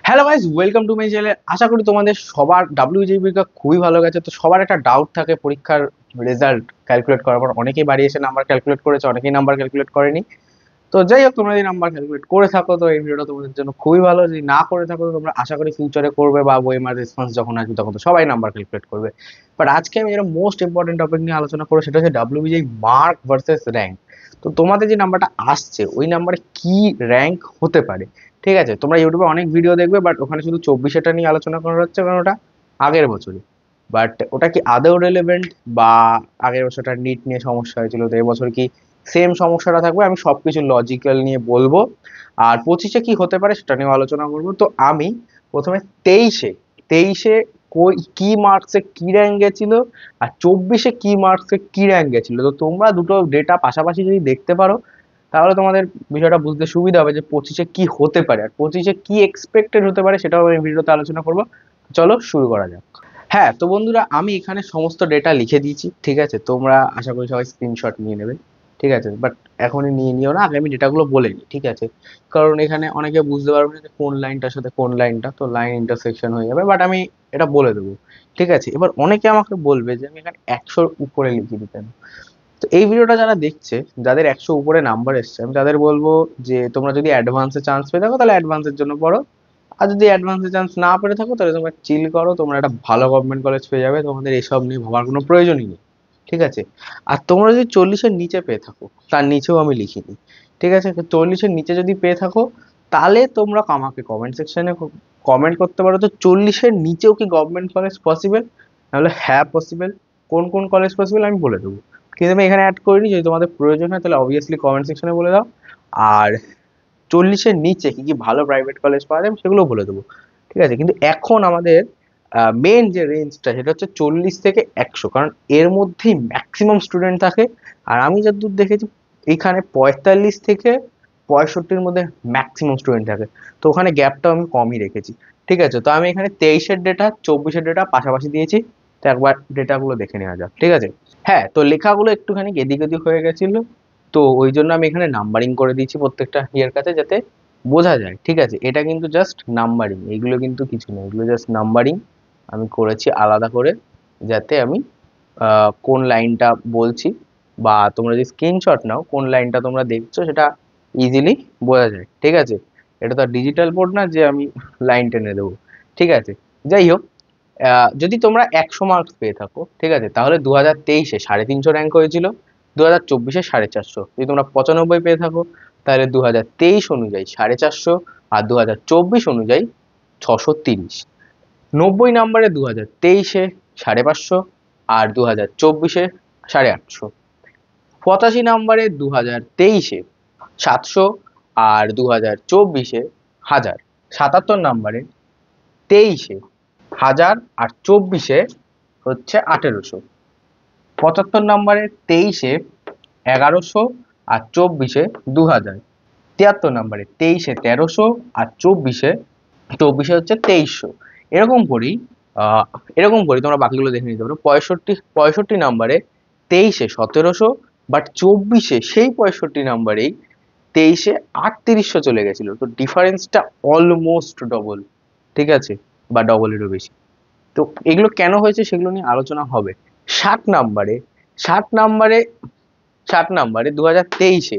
Hello guys, welcome to my channel. আশা করি তোমাদের সবার ডাব্লিউজেই পরীক্ষা খুবই ভালো গেছে। তো সবার একটা ডাউট থাকে পরীক্ষার রেজাল্ট ক্যালকুলেট করার পর। অনেকেই বাড়ি এসে নাম্বার ক্যালকুলেট করেছে, অনেকেই নাম্বার ক্যালকুলেট করেনি। তো যাই হোক, তোমরা যদি নাম্বার ক্যালকুলেট করে থাকো তো এই ভিডিওটা তোমাদের জন্য খুবই ভালো। যদি না করে থাকো তো তোমরা আশা করি ফিউচারে করবে, বা ওএমআর রেসপন্স যখন আসবে তখন তো সবাই নাম্বার ক্যালকুলেট করবে। বাট আজকে আমি যেটা মোস্ট ইম্পর্টেন্ট টপিক নিয়ে আলোচনা করবো সেটা হচ্ছে ডাব্লিউবিজেই মার্ক ভার্সেস র্যাঙ্ক। তো তোমাদের যে নাম্বারটা আসছে ওই নাম্বারে কি র্যাঙ্ক হতে পারে? ঠিক আছে, তোমরা ইউটিউবে অনেক ভিডিও দেখবে, বাট ওখানে শুধু 24টা নিয়ে আলোচনা করা হচ্ছে, কারণ ওটা আগের বছরই। বাট ওটা কি আদৌ রেলেভেন্ট, বা আগের বছরটা নিট নিয়ে সমস্যা হয়েছিল, তো এবছর কি সেম সমস্যাটা থাকবে? আমি সবকিছু লজিক্যাল নিয়ে বলবো। আর 25-এ কি হতে পারে সেটা নিয়ে আলোচনা করবো। তো আমি প্রথমে তেইশে তেইশে কি মার্কসে কি র্যাঙ্ক গেছিল, আর 24-এ কি মার্কসে কি র্যাঙ্ক গেছিল। তো তোমরা দুটো ডেটা পাশাপাশি যদি দেখতে পারো তাহলে তোমাদের বিষয়টা বুঝতে সুবিধা হবে যে 25-এ কি হতে পারে, আর 25-এ কি এক্সপেক্টেড হতে পারে সেটাও আমি ভিডিওতে আলোচনা করবো। চলো শুরু করা যাক। হ্যাঁ, তো বন্ধুরা, আমি এখানে সমস্ত ডেটা লিখে দিয়েছি। ঠিক আছে, তোমরা আশা করি সবাই স্ক্রিনশট নিয়ে নেবে। ঠিক আছে, বাট এখনই নিয়ে নিও না, আগে আমি ডেটাগুলো বলে নিই। ঠিক আছে, কারণ এখানে অনেকে বুঝতে পারবে না যে কোন লাইনটার সাথে কোন লাইনটা, তো লাইন ইন্টারসেকশন হয়ে যাবে। বাট আমি এটা বলে দেবো। ঠিক আছে, এবার অনেকে আমাকে বলবে যে আমি এখানে 100-র উপরে লিখে দিতেন। তো এই ভিডিওটা যারা দেখছে, যাদের 100 উপরে নাম্বার এসছে, আমি তাদের বলবো যে তোমরা যদি অ্যাডভান্সে চান্স পেয়ে থাকো তাহলে অ্যাডভান্সের জন্য পড়ো। আর যদি অ্যাডভান্সে চান্স না পেরে থাকো তাহলে তোমরা চিল করো, তোমরা একটা ভালো গভর্নমেন্ট কলেজ পেয়ে যাবে, তোমাদের এসব নিয়ে ভাবার কোনো প্রয়োজনই নেই। ঠিক আছে, আর তোমরা যদি 40-এর নিচে পেয়ে থাকো, তার নিচেও আমি লিখিনি। ঠিক আছে, তো 40-এর নিচে যদি পেয়ে থাকো তাহলে তোমরা আমাকে কমেন্ট সেকশনে কমেন্ট করতে পারো, তো 40-এর নিচেও কি গভর্নমেন্ট কলেজ পসিবল? তাহলে হ্যাঁ পসিবল। কোন কোন কলেজ পসিবল আমি বলে দেবো, কিন্তু আমি এখানে অ্যাড করিনি। যদি তোমাদের প্রয়োজন হয় তাহলে অবভিয়াসলি কমেন্ট সেকশনে বলে দাও। আর 40-এর নিচে কি কি ভালো প্রাইভেট কলেজ পাওয়া যায় সেগুলো বলে দেবো। ঠিক আছে, কিন্তু এখন আমাদের মেন যে রেঞ্জটা সেটা হচ্ছে 40 থেকে 100, কারণ এর মধ্যেই ম্যাক্সিমাম স্টুডেন্ট থাকে। আর আমি যতদূর দেখেছি এখানে 45 থেকে 65-র মধ্যে ম্যাক্সিমাম স্টুডেন্ট থাকে। তো ওখানে গ্যাপটাও আমি কমই রেখেছি। ঠিক আছে, তো আমি এখানে 23-এর ডেটা 24-এর ডেটা পাশাপাশি দিয়েছি। তো একবার ডেটাগুলো দেখে নেওয়া যাক। ঠিক আছে, হ্যাঁ, তো লেখাগুলো একটুখানি এদিক ওদিক হয়ে গেছিল, তো ওই জন্য আমি এখানে নাম্বারিং করে দিয়েছি প্রত্যেকটা ইয়ের কাছে, যাতে বোঝা যায়। ঠিক আছে, এটা কিন্তু জাস্ট নাম্বারিং, এগুলো কিন্তু কিছু নেই, এগুলো জাস্ট নাম্বারিং আমি করেছি আলাদা করে, যাতে আমি কোন লাইনটা বলছি, বা তোমরা যদি স্ক্রিনশট নাও কোন লাইনটা তোমরা দেখছো সেটা ইজিলি বোঝা যায়। ঠিক আছে, এটা তো ডিজিটাল বোর্ড না যে আমি লাইন টেনে দেবো। ঠিক আছে, যাই হোক, যদি তোমরা 100 মার্কস পেয়ে থাকো, ঠিক আছে, তাহলে 2023-এ 350 র্যাঙ্ক হয়েছিল, 2024-এ 450। যদি তোমরা 95 পেয়ে থাকো তাহলে 2023 অনুযায়ী 450, আর 2024 অনুযায়ী 630। 90 নাম্বারে 2023-এ 550, আর 2024-এ 850। 85 নাম্বারে 2023-এ 700, আর 2024-এ 1000। 77 নাম্বারে 23-এ 1000, আর 24-এ হচ্ছে 1800। 75 নাম্বারে 23-এ 1100, আর 24-এ 2000। 73 নাম্বারে 23-এ 1300, আর 24-এ হচ্ছে 2300। এরকম করেই আহ এরকম করেই তোমরা বাকিগুলো দেখে নিতে পারো। 65 নাম্বারে 23-এ 1700, বাট 24-এ সেই 65 নাম্বারেই 23-এ 3800 চলে গেছিল। তো ডিফারেন্সটা অলমোস্ট ডবল। ঠিক আছে, বা ডবলেরও বেশি। তো এগুলো কেন হয়েছে সেগুলো নিয়ে আলোচনা হবে। 60 নাম্বারে 60 নাম্বারে 60 নাম্বারে 2023-এ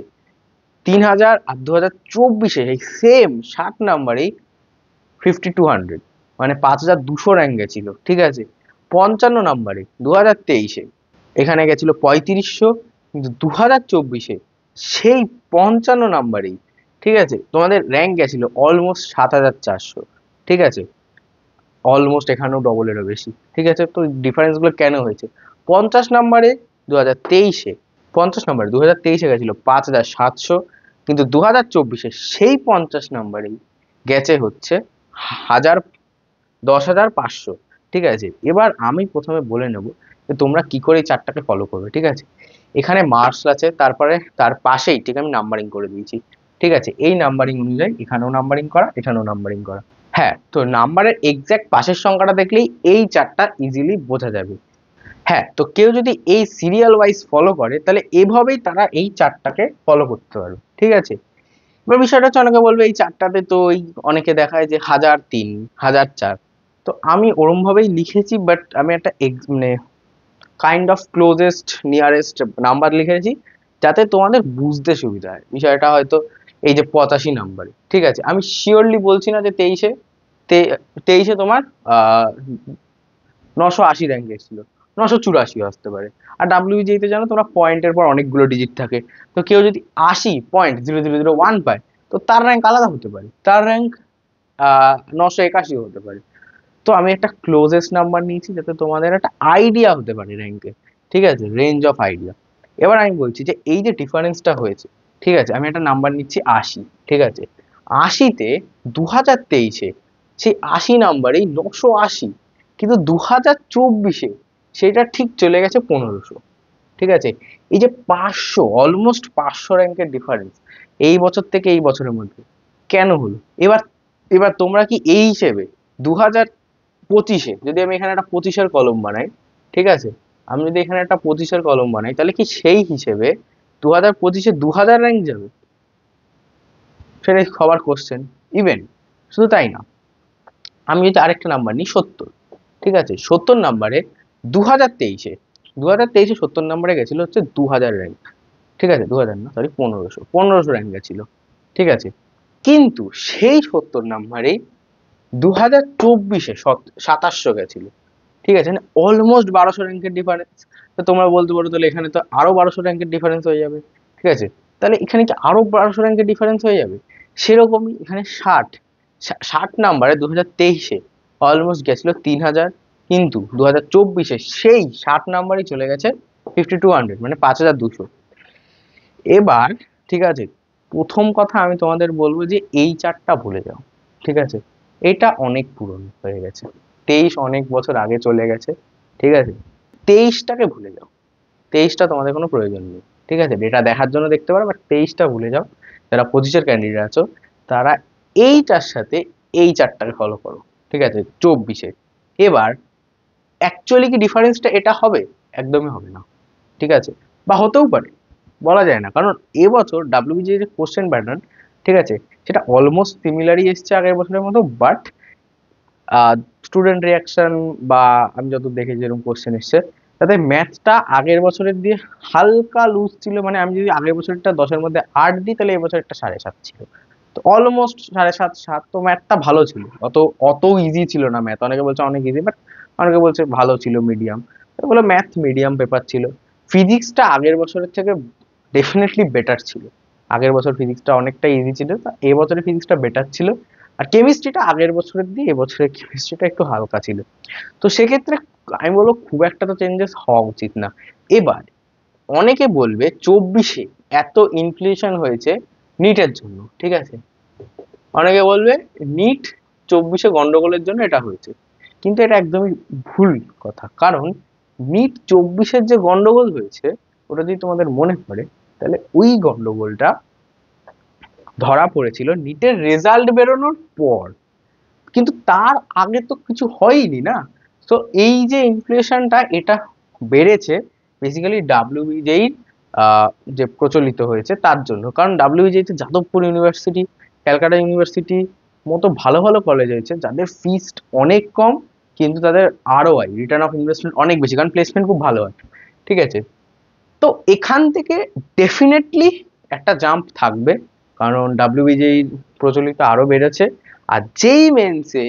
3000, আর 2024-এ এই সেম 60 নাম্বারেই 5200, মানে 5200 র্যাঙ্ক গেছিল। ঠিক আছে, 55 নাম্বারে 2023-এ এখানে গেছিল 3500, কিন্তু 2024-এ সেই 55 নাম্বারেই, ঠিক আছে, তোমাদের র্যাঙ্ক গেছিল অলমোস্ট 7400। ঠিক আছে, অলমোস্ট এখানেও ডবলেরও বেশি। ঠিক আছে, তো ডিফারেন্স গুলো কেন হয়েছে? 50 নাম্বারে 2023-এ 50 নাম্বারে 2023-এ গেছিল 5700, কিন্তু 2024-এ সেই 50 নাম্বারেই গেছে হচ্ছে 1000, 10,500। ঠিক আছে, এবার আমি প্রথমে বলে নেব যে তোমরা কি করে এই চারটাকে ফলো করবে। ঠিক আছে, এখানে মার্কস আছে, তারপরে তার পাশেই ঠিক আমি নাম্বারিং করে দিয়েছি। ঠিক আছে, এই নাম্বারিং অনুযায়ী এখানেও নাম্বারিং করা, এখানেও নাম্বারিং করা। হ্যাঁ, তো নাম্বারের এক্সাক্ট পাশের সংখ্যাটা দেখলেই এই চারটা ইজিলি বোঝা যাবে। হ্যাঁ, তো কেউ যদি এই সিরিয়াল ওয়াইজ ফলো করে তাহলে এভাবেই তারা এই চারটাকে ফলো করতে পারবে। ঠিক আছে, এবার বিষয়টা হচ্ছে অনেকে বলবে এই চারটাতে তো ওই অনেকে দেখায় যে 1003, 1004। তো আমি ওরম ভাবেই লিখেছি, বাট আমি একটা মানে kind of closest nearest number লিখেছি, যাতে তোমাদের বুঝতে সুবিধা হয় বিষয়টা। হয়তো এই যে 85 নাম্বারে, ঠিক আছে, আমি শিওরলি বলছি না যে তেইশে তোমার 980 র্যাঙ্ক এসেছিল, 984 আসতে পারে। আর ডাব্লিউবিজিতে তে জানো তোমরা পয়েন্টের পর অনেকগুলো ডিজিট থাকে, তো কেউ যদি 80.0001 পায়, তো তার র্যাঙ্ক আলাদা হতে পারে, তার র্যাঙ্ক 981 হতে পারে। তো আমি একটা ক্লোজেস্ট নাম্বার নিয়েছি যাতে তোমাদের একটা আইডিয়া হতে পারে র্যাঙ্কে, ঠিক আছে, রেঞ্জ অফ আইডিয়া। এবার আমি বলছি যে এই যে ডিফারেন্সটা হয়েছে, ঠিক আছে, আমি একটা নাম্বার নিচ্ছি 80, ঠিক আছে, 80তে 2023-এ সেই 80 নাম্বারেই 980, কিন্তু 2024-এ সেটা ঠিক চলে গেছে 1500, ঠিক আছে। এই যে 500, অলমোস্ট 500 র্যাঙ্কের ডিফারেন্স এই বছর থেকে এই বছরের মধ্যে কেন হলো? এবার এবার তোমরা কি এই হিসেবে 2025-এ যদি আমি এখানে একটা 25-এর কলম বানাই, ঠিক আছে, আমি যদি এখানে একটা 25-এর কলম বানাই, তাহলে কি সেই হিসেবে 2025-এ 2000 র্যাঙ্ক যাবে? সেটাই সবার কোশ্চেন। ইভেন শুধু তাই না, আমি যদি আরেকটা নাম্বার নিই 70, ঠিক আছে, 70 নাম্বারে 2023-এ 70 নাম্বারে গেছিল হচ্ছে 2000 র্যাঙ্ক, ঠিক আছে, 2000 না সরি, 1500 র্যাঙ্ক গেছিল, ঠিক আছে। কিন্তু সেই 70 নাম্বারেই 2024-এ 2700 গেছিল, ঠিক আছে, মানে অলমোস্ট 1200 র্যাঙ্কের ডিফারেন্স। তো তোমরা বলতে পারো তাহলে এখানে তো আরো 1200 র্যাঙ্কের ডিফারেন্স হয়ে যাবে, ঠিক আছে। তাহলে এখানে কি আরো 1200 র্যাঙ্কের ডিফারেন্স হয়ে যাবে? সেরকমই এখানে 60 নাম্বারে 2023-এ অলমোস্ট গেছিল 3000, কিন্তু 2024-এ সেই 60 নাম্বারই চলে গেছে 5200, মানে 5200। এবার ঠিক আছে, প্রথম কথা আমি তোমাদের বলবো যে এই চারটা ভুলে যাও, ঠিক আছে, এটা অনেক পুরনো হয়ে গেছে, 23 অনেক বছর আগে চলে গেছে, ঠিক আছে। 23টাকে ভুলে যাও, 23টা তোমাদের কোনো প্রয়োজন নেই, ঠিক আছে, ডেটা দেখার জন্য দেখতে পারো, বাট 23টা ভুলে যাও। যারা 25-এর ক্যান্ডিডেট আছো তারা এইটার সাথে এই চারটাকে ফলো করো, ঠিক আছে, 24-এ। এবার অ্যাকচুয়ালি কি ডিফারেন্সটা এটা হবে? একদমই হবে না, ঠিক আছে, বা হতেও পারে, বলা যায় না, কারণ এবছর ডাব্লিউবিজি যে কোশ্চেন প্যাটার্ন, ঠিক আছে, সেটা অলমোস্ট সিমিলারই এসছে আগের বছরের মতো, বাট স্টুডেন্ট রিয়াকশন বা আমি যত দেখেছি যেরকম কোশ্চেন এসছে, তাতে ম্যাথটা আগের বছরের দিয়ে হালকা লুজ ছিল, মানে আমি যদি আগের বছরটা 10-এর মধ্যে 8 দিই, তাহলে এবছর একটা 7.5 ছিল, তো অলমোস্ট 7.5 7। তো ম্যাথটা ভালো ছিল, অত অত ইজি ছিল না ম্যাথ, অনেকে বলছে অনেক ইজি, বাট অনেকে বলছে ভালো ছিল, মিডিয়াম, এগুলো ম্যাথ মিডিয়াম পেপার ছিল। ফিজিক্সটা আগের বছরের থেকে ডেফিনেটলি বেটার ছিল, আগের বছর ফিজিক্সটা অনেকটা ইজি ছিল, তা এবছরের ফিজিক্সটা বেটার ছিল। আর কেমিস্ট্রিটা আগের বছরের দিয়ে এবছরের কেমিস্ট্রিটা একটু হালকা ছিল। তো সেক্ষেত্রে আমি বলবো খুব একটা তো চেঞ্জেস হওয়া উচিত না। এবার অনেকে বলবে 24-এ এত ইনফ্লেশন হয়েছে নিটের জন্য, ঠিক আছে, অনেকে বলবে নিট 24-এ গন্ডগোলের জন্য এটা হয়েছে, কিন্তু এটা একদমই ভুল কথা। কারণ নিট 24-এর যে গন্ডগোল হয়েছে, ওটা যদি তোমাদের মনে পড়ে, তাহলে ওই গন্ডগোলটা ধরা পড়েছিল নিটের রেজাল্ট বেরোনোর পর, কিন্তু তার আগে তো কিছু হয়নি না। তো এই যে ইনফ্লেশনটা এটা বেড়েছে বেসিক্যালি ডাব্লিউবিজেই যে প্রচলিত হয়েছে তার জন্য, কারণ ডাব্লিউবিজেইতে যাদবপুর ইউনিভার্সিটি, ক্যালকাটা ইউনিভার্সিটি মতো ভালো ভালো কলেজ হয়েছে যাদের ফিস অনেক কম, কিন্তু তাদের আরওআই, রিটার্ন অফ ইনভেস্টমেন্ট, অনেক বেশি, কারণ প্লেসমেন্ট খুব ভালো হয়, ঠিক আছে। তো এখান থেকে ডেফিনেটলি একটা জাম্প থাকবে, কারণ ডাব্লিউবিজেই প্রচলিত আরো বেড়েছে। আর যেই মেন্সে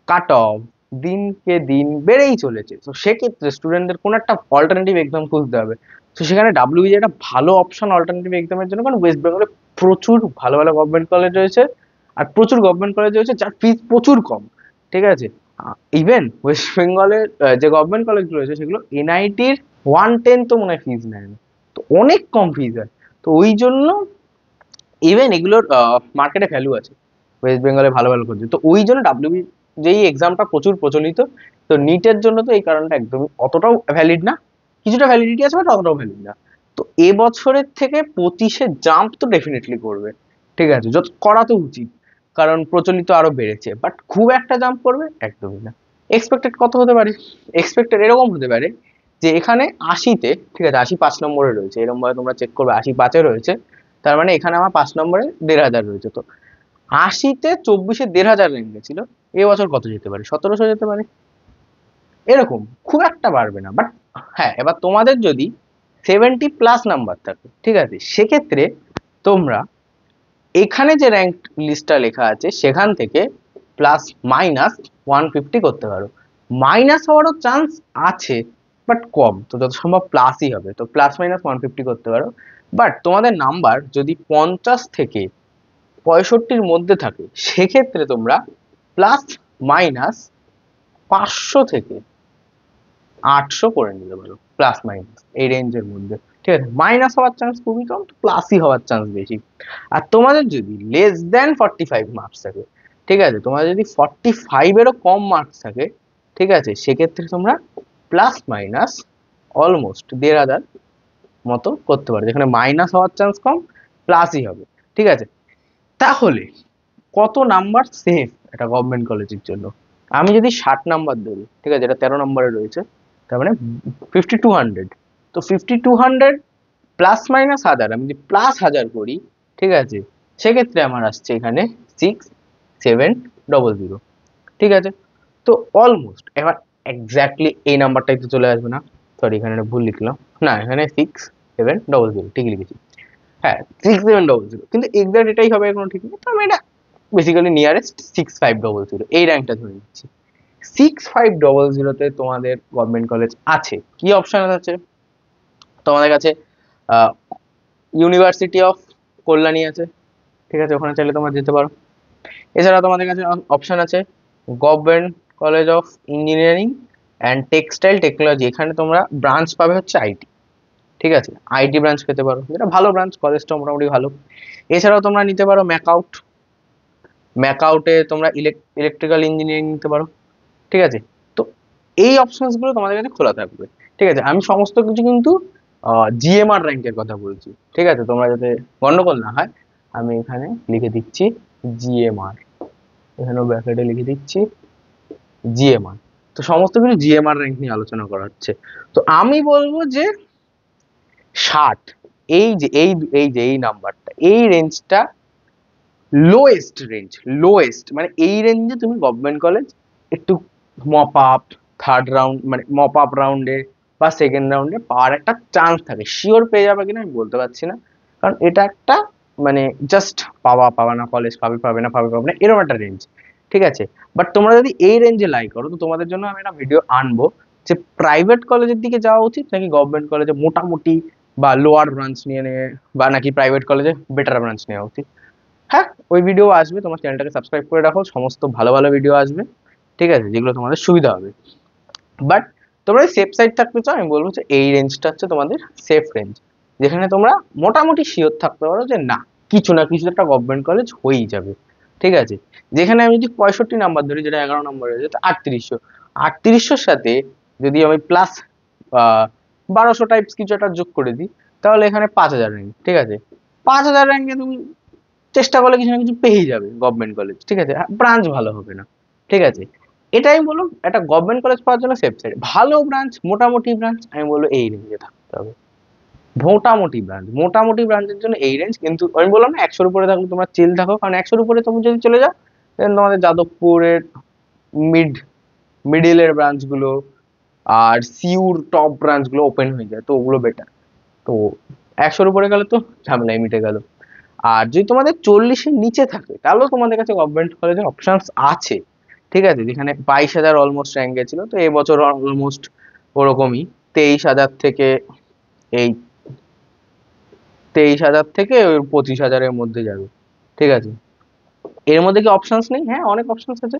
কাট অফ দিনকে দিন বেড়েই চলেছে, তো সেক্ষেত্রে স্টুডেন্টদের কোনো একটা অল্টারনেটিভ এক্সাম খুঁজতে হবে। তো সেখানে ডাব্লিউবিজি একটা ভালো অপশন অল্টারনেটিভ এক্সামের জন্য, কারণ ওয়েস্ট বেঙ্গলে প্রচুর ভালো ভালো গভর্নমেন্ট কলেজ রয়েছে, আর প্রচুর গভর্নমেন্ট কলেজ রয়েছে যার ফিস প্রচুর কম, ঠিক আছে। ইভেন ওয়েস্ট বেঙ্গলের যে গভর্নমেন্ট কলেজগুলো রয়েছে সেগুলো এনআইটির 1/10 তো মনে হয় ফিস নেয় না, তো অনেক কম ফিস হয়। তো ওই জন্য ইভেন এগুলোর মার্কেটে ভ্যালু আছে, ওয়েস্ট বেঙ্গলে ভালো ভালো করছে, তো ওই জন্য ডাব্লিউবি যেই এক্সামটা প্রচুর প্রচলিত। তো নিটের জন্য তো এই কারণটা একদমই অতটাও ভ্যালিড না, কিছুটা ভ্যালিডিটি আছে বাট অতটাও ভ্যালিড না। তো এবছরের থেকে 25-এ জাম্প তো ডেফিনেটলি করবে, ঠিক আছে, যত করা তো উচিত, কারণ প্রচলিত আরো বেড়েছে, বাট খুব একটা জাম্প করবে একদমই না। এক্সপেক্টেড কত হতে পারে? এক্সপেক্টেড এরকম হতে পারে যে এখানে 80-তে, ঠিক আছে, 80 5 নম্বরে রয়েছে, এরকম ভাবে তোমরা চেক করবে 80 5-এ রয়েছে, তার মানে এখানে আমার 5 নম্বরে 1500 রয়েছে। তো 80-তে 24-এ 1500 র্যাঙ্ক গেছিল, এবছর কত যেতে পারে? 1700 যেতে পারে, এরকম, খুব একটা বাড়বে না। বাট হ্যাঁ, এবার তোমাদের যদি 70+ নাম্বার থাকে, ঠিক আছে, সেক্ষেত্রে তোমরা এখানে যে র্যাঙ্ক লিস্টটা লেখা আছে সেখান থেকে প্লাস মাইনাস 150 করতে পারো। মাইনাস হওয়ারও চান্স আছে, বাট কম, তো যত সম্ভব প্লাসই হবে, তো প্লাস মাইনাস 150 করতে পারো। বাট তোমাদের নাম্বার যদি 50 থেকে 65-র মধ্যে থাকে, সেক্ষেত্রে তোমরা প্লাস মাইনাস 500 থেকে 800 করে নিতে পারো, প্লাস মাইনাস এই রেঞ্জের মধ্যে। ঠিক আছে, মাইনাস হওয়ার চান্স খুবই কম, প্লাসই হওয়ার চান্স বেশি। আর তোমাদের যদি লেস দেন 45 মার্কস থাকে, ঠিক আছে, তোমাদের যদি 45-এরও কম মার্কস থাকে, ঠিক আছে, সেক্ষেত্রে তোমরা প্লাস মাইনাস অলমোস্ট 1500 মতো করতে পারো, যেখানে মাইনাস হওয়ার চান্স কম, প্লাসই হবে। ঠিক আছে, তাহলে কত নাম্বার সেফ একটা গভর্নমেন্ট কলেজের জন্য? আমি যদি 60 নাম্বার ধরি, ঠিক আছে, এটা 13 নম্বরে রয়েছে, তার মানে 5200। তো 5200 প্লাস মাইনাস 1000, আমি যদি প্লাস 1000 করি, ঠিক আছে, সেক্ষেত্রে আমার আসছে এখানে 6700। ঠিক আছে, তো অলমোস্ট, এবার এক্স্যাক্টলি এই নাম্বারটাই তো চলে আসবে না, সরি এখানে একটা ভুল লিখলাম, না এখানে 6700 ঠিকই লিখেছি। হ্যাঁ, 6700, কিন্তু এক্সাক্ট এটাই হবে কোনো ঠিক নেই, তো আমি এটা বেসিক্যালি নিয়ারেস্ট 6500 এই র্যাঙ্কটা ধরে নিচ্ছি। 6500-তে তোমাদের গভর্নমেন্ট কলেজ আছে, কি অপশন আছে তোমাদের কাছে? ইউনিভার্সিটি অফ কল্যাণী আছে, ঠিক আছে, ওখানে চাইলে তোমরা যেতে পারো। এছাড়া তোমাদের কাছে অপশন আছে government college of engineering and textile technology, এখানে তোমরা ব্রাঞ্চ পাবে হচ্ছে আইটি। ঠিক আছে, আইটি ব্রাঞ্চ পেতে পারো, যেটা ভালো ব্রাঞ্চ, কলেজটা মোটামুটি ভালো। এছাড়াও তোমরা নিতে পারো ম্যাকআউট, ম্যাকআউটে তোমরা ইলেকট্রিক্যাল ইঞ্জিনিয়ারিং নিতে পারো। ঠিক আছে, তো এই অপশনস গুলো তোমাদের কাছে খোলা থাকবে। ঠিক আছে, আমি সমস্ত কিছু কিন্তু জিএমআর র্যাঙ্কের কথা বলছি। ঠিক আছে, তোমরা যাতে গন্ডগোল না হয়, আমি এখানে লিখে দিচ্ছি জিএমআর, এখানেও ব্র্যাকেটে লিখে দিচ্ছি জিএমআর। তো সমস্ত কিছু জিএমআর র্যাঙ্ক নিয়ে আলোচনা করা হচ্ছে। তো আমি বলবো যে 60, এই যে এই নাম্বারটা, এই রেঞ্জটা লোয়েস্ট রেঞ্জ, লোয়েস্ট মানে এই রেঞ্জে তুমি গভর্নমেন্ট কলেজ একটু মপ আপ থার্ড রাউন্ড, মানে মপ আপ রাউন্ডে বা সেকেন্ড রাউন্ডে পাওয়ার একটা চান্স থাকে। শিওর পেয়ে যাবে কিনা আমি বলতে পারছি না, কারণ এটা একটা মানে জাস্ট পাওয়া না, কলেজ পাবে পাবে না, এরকম একটা রেঞ্জ। ঠিক আছে, বাট তোমরা যদি এই রেঞ্জে লাই করো, তো তোমাদের জন্য আমি একটা ভিডিও আনবো যে প্রাইভেট কলেজের দিকে যাওয়া উচিত নাকি গভর্নমেন্ট কলেজে মোটামুটি বা লোয়ার ব্রাঞ্চ নিয়ে নেবে, বা নাকি প্রাইভেট কলেজে বেটার ব্রাঞ্চ নেওয়া উচিত। হ্যাঁ, ওই ভিডিও আসবে, তোমার চ্যানেলটাকে সাবস্ক্রাইব করে রাখো, সমস্ত ভালো ভালো ভিডিও আসবে। ঠিক আছে, যেগুলো তোমাদের সুবিধা হবে। বাট তোমরা সেফ সাইড থাকতে চাও, আমি বলবো যে এই রেঞ্জটা হচ্ছে তোমাদের সেফ রেঞ্জ, যেখানে তোমরা মোটামুটি শিওর থাকতে পারো যে না, কিছু না কিছু একটা গভর্নমেন্ট কলেজ হয়েই যাবে। ঠিক আছে, যেখানে আমি যদি 65 নাম্বার ধরি, যেটা 11 নম্বর হয়ে যায়, তো 3800, 3800-র সাথে যদি আমি প্লাস 1200 টাইপস কিছু একটা যোগ করে দিই, তাহলে এখানে 5000 র্যাঙ্ক। ঠিক আছে, 5000 র্যাঙ্কে তুমি চেষ্টা করলে কিছু না কিছু পেয়েই যাবে গভর্নমেন্ট কলেজ। ঠিক আছে, ব্রাঞ্চ ভালো হবে না। ঠিক আছে, এটাই আমি বলবো, একটা গভর্নমেন্ট কলেজ পাওয়ার জন্য সেফ সাইড, ভালো ব্রাঞ্চ, মোটামুটি ব্রাঞ্চ, আমি বলবো এই রেঞ্জে থাকতে হবে। মোটামুটি ব্রাঞ্চের জন্য এই রেঞ্জ, কিন্তু আমি বললাম না 100-র উপরে থাকলে তোমরা চিল থাকো, কারণ 100-র উপরে তুমি যদি চলে যাও, দেন তোমাদের যাদবপুরের মিডিলের ব্রাঞ্চগুলো আর সিউর টপ ব্রাঞ্চগুলো ওপেন হয়ে যায়, তো ওগুলো বেটার। তো 100-র উপরে গেলে তো ঝামেলাই মিটে গেল। আর যদি তোমাদের 40-এর নিচে থাকে, তাহলেও তোমাদের কাছে গভর্নমেন্ট কলেজের অপশনস আছে। ঠিক আছে, যেখানে 22,000 অলমোস্ট র্যাঙ্ক গেছিল, তো এবছর অলমোস্ট ওরকমই 23,000 থেকে এই 23,000 থেকে ওই 25,000-এর মধ্যে যাবে। ঠিক আছে, এর মধ্যে কি অপশনস নেই? হ্যাঁ, অনেক অপশনস আছে।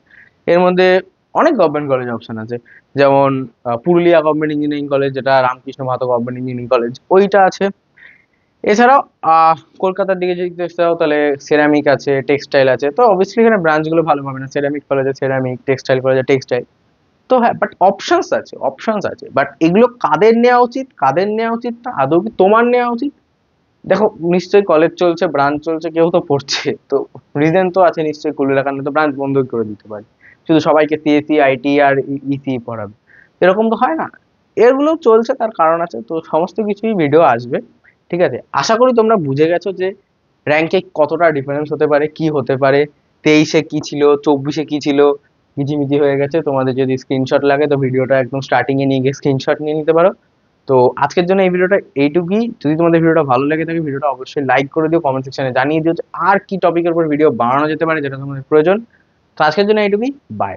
এর মধ্যে অনেক গভর্নমেন্ট কলেজ অপশন আছে, যেমন পুরুলিয়া গভর্নমেন্ট ইঞ্জিনিয়ারিং কলেজ, যেটা Ramakrishna Mahato government engineering college, ওইটা আছে। এছাড়াও কলকাতার দিকে যদি দেখতে চাও, তাহলে সেরামিক আছে, টেক্সটাইল আছে। তো অবভিয়াসলি এখানে ব্রাঞ্চগুলো ভালো পাবে না, সেরামিক কলেজে সেরামিক, টেক্সটাইল কলেজে টেক্সটাইল। তো হ্যাঁ, বাট অপশনস আছে, বাট এগুলো কাদের নেওয়া উচিত, কাদের নেওয়া উচিত না, আদৌ কি তোমার নেওয়া উচিত? দেখো, নিশ্চয়ই কলেজ চলছে, ব্রাঞ্চ চলছে, কেউ তো পড়ছে, তো রিজন তো আছে নিশ্চয়ই, খুলে রাখার তো ব্রাঞ্চ বন্ধ করে দিতে পারে, শুধু সবাইকে সিএসসি আইটি আর ইসি পড়াবে, এরকম তো হয় না। এগুলো চলছে, তার কারণ আছে, তো সমস্ত কিছুই ভিডিও আসবে। ঠিক আছে, আশা করি তোমরা বুঝে গেছো যে র্যাঙ্কে কতটা ডিফারেন্স হতে পারে, কি হতে পারে, 23-এ কি ছিল, 24-এ কি ছিল, মিজি হয়ে গেছে। তোমাদের যদি স্ক্রিনশট লাগে তো ভিডিওটা একদম স্টার্টিং এ নিয়ে গিয়ে স্ক্রিনশট নিয়ে নিতে পারো। তো আজকের জন্য এই ভিডিওটা এইটুকুই। যদি তোমাদের ভিডিওটা ভালো লেগে থাকে ভিডিওটা অবশ্যই লাইক করে দিও, কমেন্ট সেকশনে জানিয়ে দিও যে আর কি টপিকের উপর ভিডিও বানানো যেতে পারে যেটা তোমাদের প্রয়োজন। তো আজকের জন্য এইটুকুই, বাই।